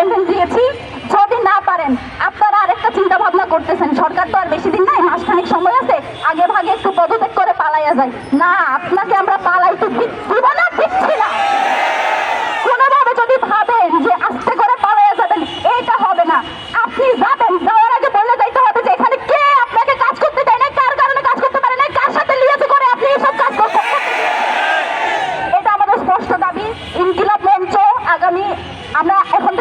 Assignment দিয়েছি, যদি না পারেন আপনারা আরেকটা চিন্তা ভাবনা করতেছেন, সরকার তো আর বেশি দিন নাই, মাসখানেক সময় আছে, আগে ভাগে একটু পদত্যাগ করে পালাইয়া যায়। না, আপনাকে আমরা পালাইতে দিব না, দিচ্ছি না। কোনোভাবে যদি ভাবেন যে আস্তে করে পালাইয়া যাবেন, এটা হবে না। আপনি যাবেন, যাওয়ার আগে বলে যাইতে হবে যে এখানে কে আপনাকে কাজ করতে দেয় না, কার কারণে কাজ করতে পারে না, কার সাথে লিয়াজু করে আপনি এসব কাজ করছেন। এটা আমাদের স্পষ্ট দাবি। ইনকিলাব মঞ্চ আগামী, আমরা এখন